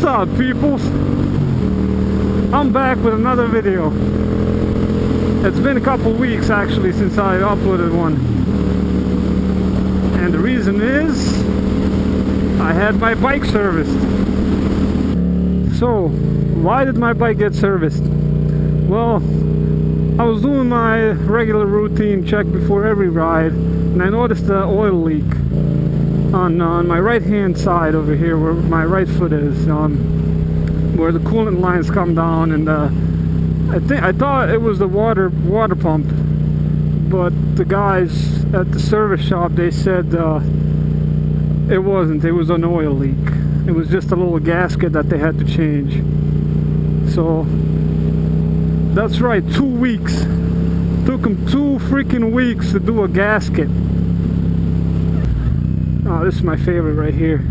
What's up, peoples? I'm back with another video. It's been a couple weeks actually since I uploaded one. And the reason is I had my bike serviced. So, why did my bike get serviced? Well, I was doing my regular routine check before every ride, and I noticed the oil leak on my right hand side over here where my right foot is, where the coolant lines come down, and I thought it was the water pump, but the guys at the service shop, they said it wasn't. It was an oil leak. It was just a little gasket that they had to change. So that's right, 2 weeks. Took them 2 freaking weeks to do a gasket. Oh, this is my favorite right here.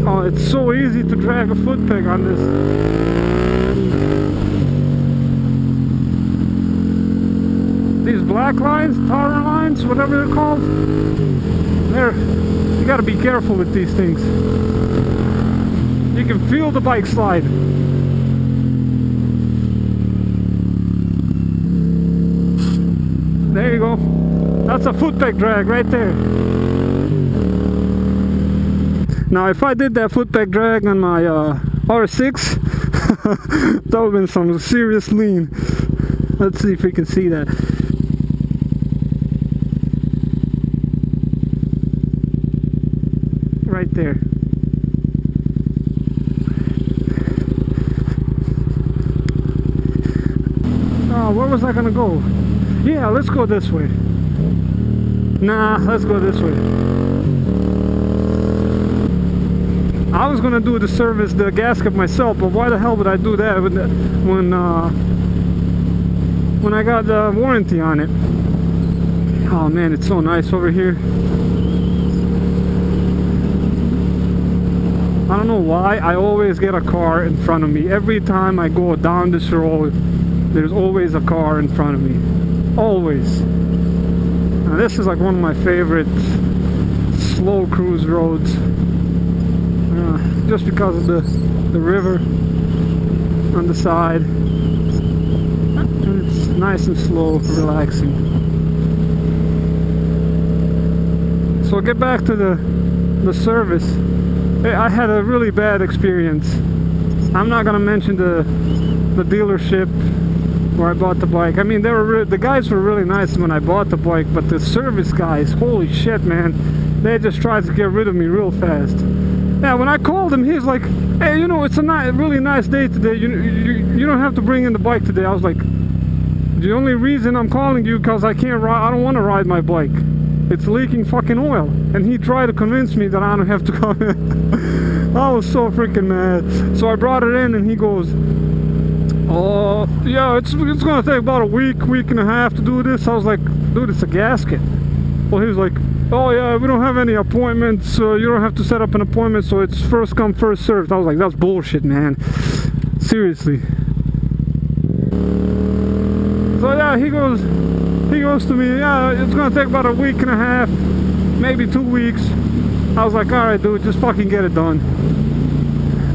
Oh, it's so easy to drag a foot peg on this. These black lines, power lines, whatever they're called, you gotta be careful with these things. You can feel the bike slide. There you go. That's a foot peg drag right there. Now if I did that foot peg drag on my R6, that would have been some serious lean. Let's see if we can see that. Right there. Oh, where was I gonna go? Yeah, let's go this way. Nah, let's go this way. I was gonna do the gasket myself, but why the hell would I do that when I got the warranty on it? Oh man, it's so nice over here. I don't know why, I always get a car in front of me. Every time I go down this road, there's always a car in front of me. Always. Now this is like one of my favorite slow cruise roads. Just because of the river on the side. And it's nice and slow, relaxing. So get back to the service. I had a really bad experience. I'm not gonna mention the dealership where I bought the bike. I mean, the guys were really nice when I bought the bike, but the service guys, holy shit, man, they just tried to get rid of me real fast. Yeah, when I called him, he's like, "Hey, you know, it's a really nice day today. You don't have to bring in the bike today." I was like, "The only reason I'm calling you because I can't ride. I don't want to ride my bike. It's leaking fucking oil." And he tried to convince me that I don't have to come in. I was so freaking mad. So I brought it in and he goes, "Oh, yeah, it's gonna take about a week and a half to do this." I was like, "Dude, it's a gasket." Well, he was like, "Oh yeah, we don't have any appointments, so you don't have to set up an appointment, so it's first come, first served." I was like, "That's bullshit, man. Seriously." So yeah, he goes to me, "Yeah, it's gonna take about a week and a half, maybe 2 weeks." I was like, "Alright, dude, just fucking get it done."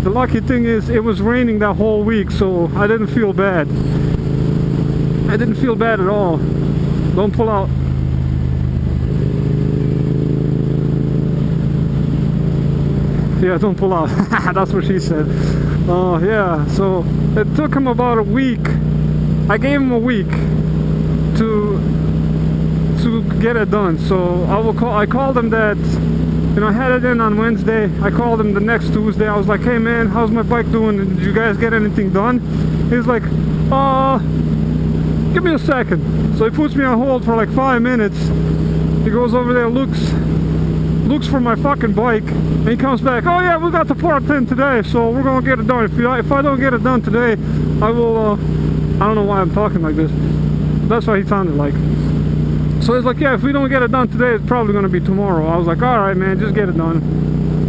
The lucky thing is, it was raining that whole week, so I didn't feel bad. I didn't feel bad at all. Don't pull out. Yeah, don't pull out. That's what she said. Oh yeah, so it took him about a week. I gave him a week to get it done. So I called him that, you know, I had it in on Wednesday. I called him the next Tuesday. I was like, "Hey man, how's my bike doing? Did you guys get anything done?" He's like, "Give me a second." So he puts me on hold for like 5 minutes. He goes over there, looks for my fucking bike, and he comes back, "Oh yeah, we got the part in today, so we're gonna get it done. If I don't get it done today, I will." I don't know why I'm talking like this. That's what he sounded like. So he's like, "Yeah, if we don't get it done today, it's probably gonna be tomorrow." I was like, "Alright man, just get it done."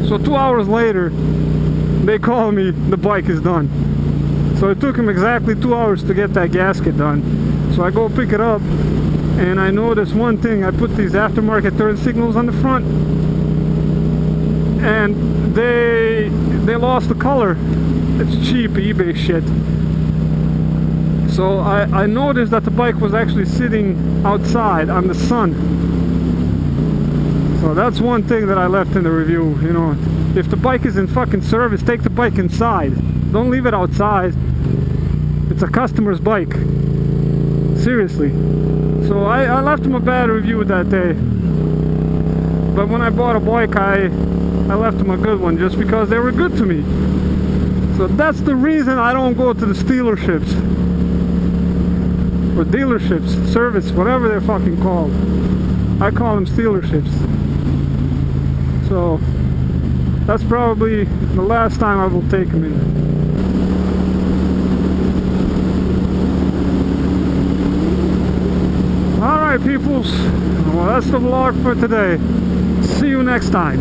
So 2 hours later, they call me, the bike is done. So it took him exactly 2 hours to get that gasket done. So I go pick it up, and I notice one thing. I put these aftermarket turn signals on the front, and they lost the color. It's cheap eBay shit. So I noticed that the bike was actually sitting outside on the sun. So that's one thing that I left in the review. You know, if the bike is in fucking service, take the bike inside. Don't leave it outside. It's a customer's bike. Seriously. So I left him a bad review that day. But when I bought a bike, I left them a good one just because they were good to me. So that's the reason I don't go to the dealerships or dealerships, service, whatever they're fucking called. I call them dealerships. So that's probably the last time I will take them in. Alright peoples, well that's the vlog for today. See you next time.